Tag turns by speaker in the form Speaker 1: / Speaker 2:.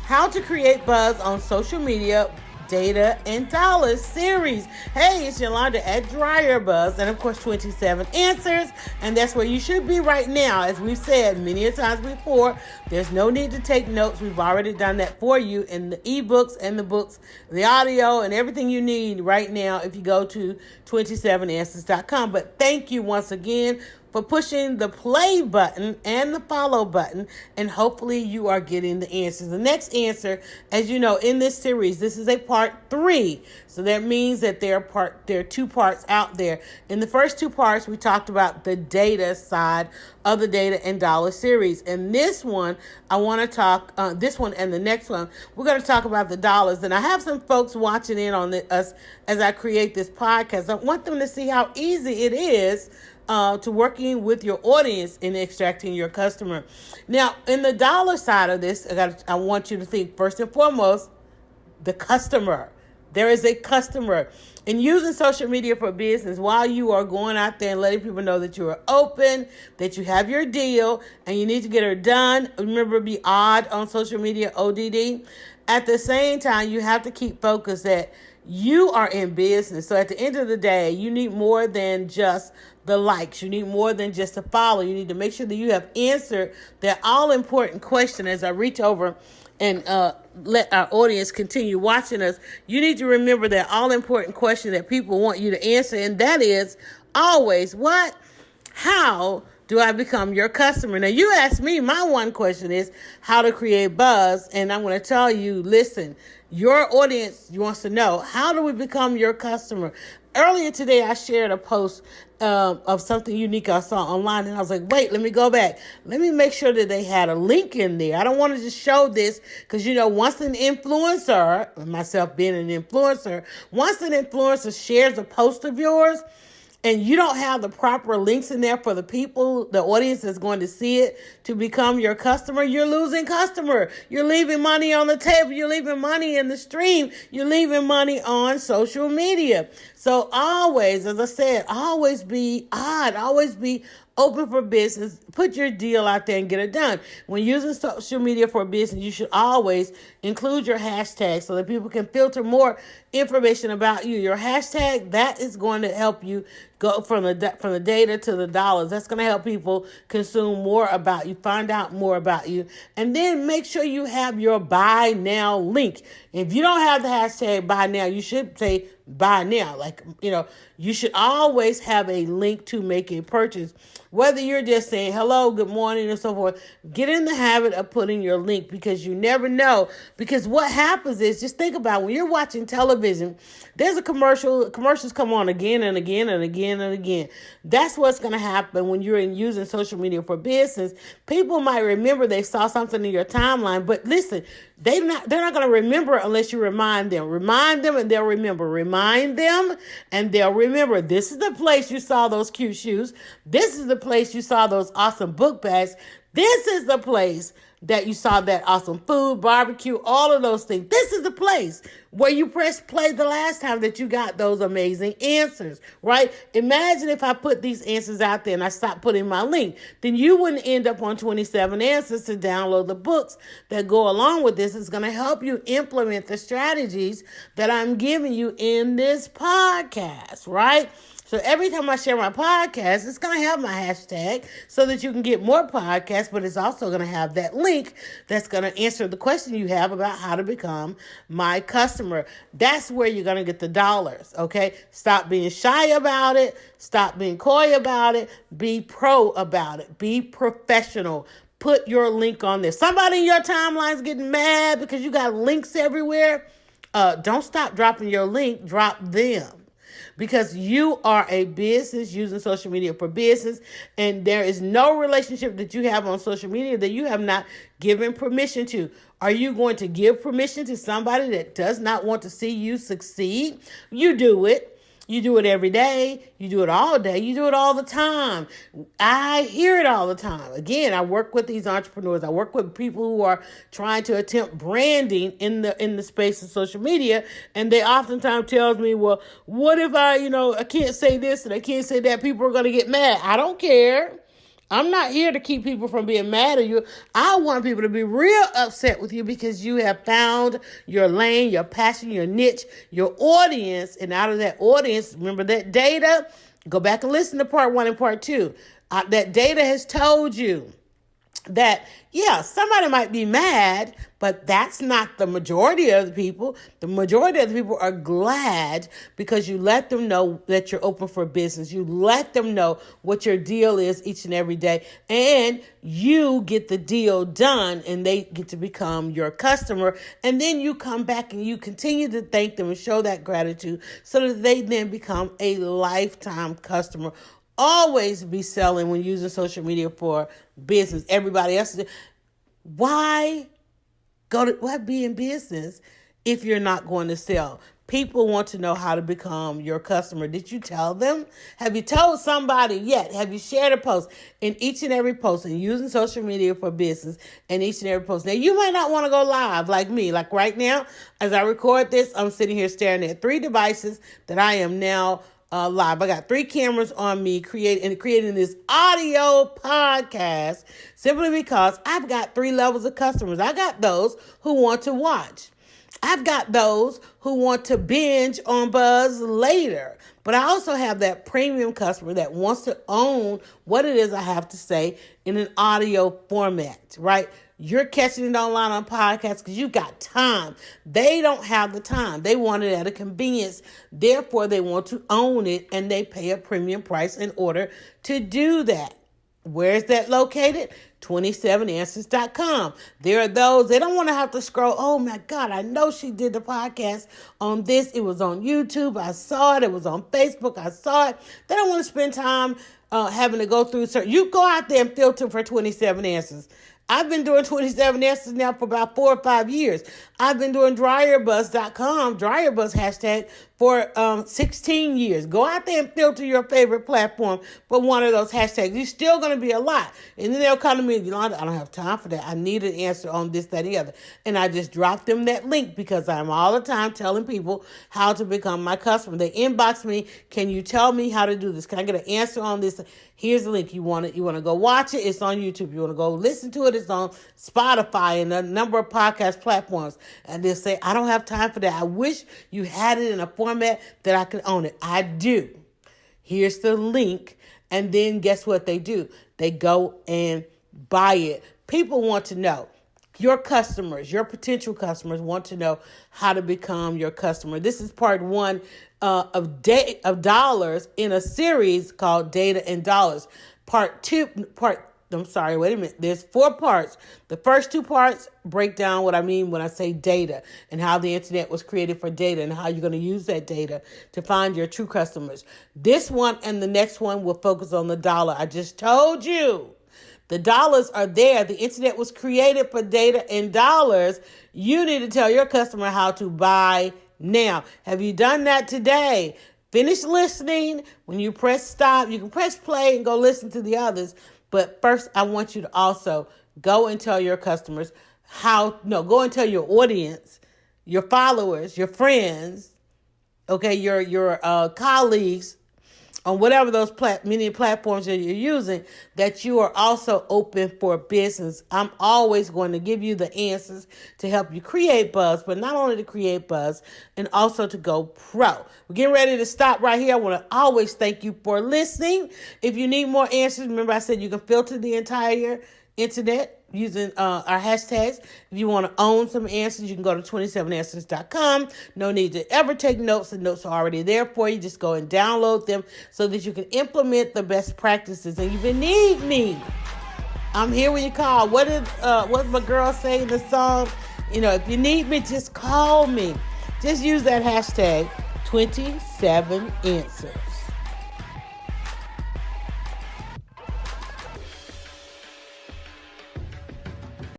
Speaker 1: How to Create Buzz on Social Media, Data, and Dollars series. Hey, it's Yolanda at DryerBuzz, and of course 27 answers, and that's where you should be right now. As we've said many times before, there's no need to take notes. We've already done that for you in the ebooks and the books, the audio, and everything you need right now if you go to 27answers.com. But thank you once again for pushing the play button and the follow button, and hopefully you are getting the answers. The next answer, as you know, in this series, this is a part 3. So that means that there are 2 parts out there. In the first 2 parts, we talked about the data side of the Data and Dollar series. And this one, I want to talk, this one and the next one, we're going to talk about the dollars. And I have some folks watching in on us as I create this podcast. I want them to see how easy it is to working with your audience in extracting your customer. Now, in the dollar side of this, I want you to think first and foremost, the customer. There is a customer. And using social media for business while you are going out there and letting people know that you are open, that you have your deal, and you need to get her done. Remember, be odd on social media, ODD. At the same time, you have to keep focused that you are in business. So at the end of the day, you need more than just the likes. You need more than just a follow. You need to make sure that you have answered that all-important question. As I reach over and let our audience continue watching us, you need to remember that all-important question that people want you to answer, and that is always, what? How do I become your customer? Now, you asked me, my one question is how to create buzz, and I'm going to tell you, listen, your audience wants to know, how do we become your customer? Earlier today, I shared a post of something unique I saw online, and I was like, wait, let me go back. Let me make sure that they had a link in there. I don't want to just show this because, once an influencer, myself being an influencer, once an influencer shares a post of yours, and you don't have the proper links in there for the people, the audience that's going to see it to become your customer, you're losing customer. You're leaving money on the table. You're leaving money in the stream. You're leaving money on social media. So always, as I said, always be odd. Always be open for business. Put your deal out there and get it done. When using social media for business, you should always include your hashtag so that people can filter more information about you. Your hashtag, that is going to help you go from the data to the dollars. That's going to help people consume more about you, find out more about you. And then make sure you have your buy now link. If you don't have the hashtag buy now, you should say buy now. You should always have a link to make a purchase. Whether you're just saying hello, good morning, and so forth, get in the habit of putting your link, because you never know. Because what happens is, just think about when you're watching television, there's a commercials come on again and again and again and again. That's what's going to happen when you're using social media for business. People might remember they saw something in your timeline, but listen, they're not going to remember unless you remind them. Remind them and they'll remember. Remind them and they'll remember. This is the place you saw those cute shoes. This is the place you saw those awesome book bags. This is the place that you saw that awesome food, barbecue, all of those things. This is the place where you pressed play the last time that you got those amazing answers, right? Imagine if I put these answers out there and I stopped putting my link, then you wouldn't end up on 27 answers to download the books that go along with this. It's going to help you implement the strategies that I'm giving you in this podcast, right? So every time I share my podcast, it's going to have my hashtag so that you can get more podcasts, but it's also going to have that link that's going to answer the question you have about how to become my customer. That's where you're going to get the dollars, okay? Stop being shy about it. Stop being coy about it. Be pro about it. Be professional. Put your link on there. Somebody in your timeline is getting mad because you got links everywhere. Don't stop dropping your link. Drop them. Because you are a business using social media for business, and there is no relationship that you have on social media that you have not given permission to. Are you going to give permission to somebody that does not want to see you succeed? You do it. You do it every day. You do it all day. You do it all the time. I hear it all the time. Again, I work with these entrepreneurs. I work with people who are trying to attempt branding in the space of social media. And they oftentimes tells me, well, what if I can't say this and I can't say that? People are going to get mad. I don't care. I'm not here to keep people from being mad at you. I want people to be real upset with you because you have found your lane, your passion, your niche, your audience. And out of that audience, remember that data? Go back and listen to part 1 and part 2. That data has told you that, yeah, somebody might be mad, but that's not the majority of the people. The majority of the people are glad because you let them know that you're open for business. You let them know what your deal is each and every day, and you get the deal done, and they get to become your customer. And then you come back and you continue to thank them and show that gratitude so that they then become a lifetime customer. Always be selling when using social media for business. Everybody else, why be in business if you're not going to sell? People want to know how to become your customer. Did you tell them? Have you told somebody yet? Have you shared a post? In each and every post, and using social media for business, and each and every post. Now, you might not want to go live like me. Like right now, as I record this, I'm sitting here staring at 3 devices that I am now live. I got 3 cameras on me creating this audio podcast simply because I've got 3 levels of customers. I got those who want to watch. I've got those who want to binge on Buzz later. But I also have that premium customer that wants to own what it is I have to say in an audio format, right? You're catching it online on podcasts because you've got time. They don't have the time. They want it at a convenience. Therefore, they want to own it, and they pay a premium price in order to do that. Where is that located? 27answers.com. There are those, they don't want to have to scroll. Oh my God, I know she did the podcast on this. It was on YouTube. I saw it. It was on Facebook. I saw it. They don't want to spend time having to go through. You go out there and filter for 27 Answers. I've been doing 27 Answers now for about 4 or 5 years. I've been doing DryerBuzz.com, DryerBuzz hashtag, for 16 years. Go out there and filter your favorite platform for one of those hashtags. You're still going to be a lot. And then they'll come to me, Yolanda, I don't have time for that. I need an answer on this, that, and the other. And I just drop them that link because I'm all the time telling people how to become my customer. They inbox me, can you tell me how to do this? Can I get an answer on this? Here's the link. You want to go watch it? It's on YouTube. You want to go listen to it? It's on Spotify and a number of podcast platforms. And they'll say, I don't have time for that. I wish you had it in a format that I could own it. I do. Here's the link. And then guess what they do? They go and buy it. People want to know. Your customers, your potential customers want to know how to become your customer. This is part 1 of dollars in a series called Data and Dollars. There's 4 parts. The first 2 parts break down what I mean when I say data and how the internet was created for data and how you're going to use that data to find your true customers. This one and the next one will focus on the dollar. I just told you. The dollars are there. The internet was created for data and dollars. You need to tell your customer how to buy now. Have you done that today? Finish listening. When you press stop, you can press play and go listen to the others. But first, I want you to also go and tell your customers go and tell your audience, your followers, your friends, okay, your colleagues, on whatever those many platforms that you're using, that you are also open for business. I'm always going to give you the answers to help you create buzz, but not only to create buzz, and also to go pro. We're getting ready to stop right here. I want to always thank you for listening. If you need more answers, remember I said you can filter the entire internet using our hashtags. If you want to own some answers, you can go to 27answers.com. No need to ever take notes. The notes are already there for you. Just go and download them so that you can implement the best practices. And if you need me, I'm here when you call. What's my girl say in the song? If you need me, just call me. Just use that hashtag 27answers.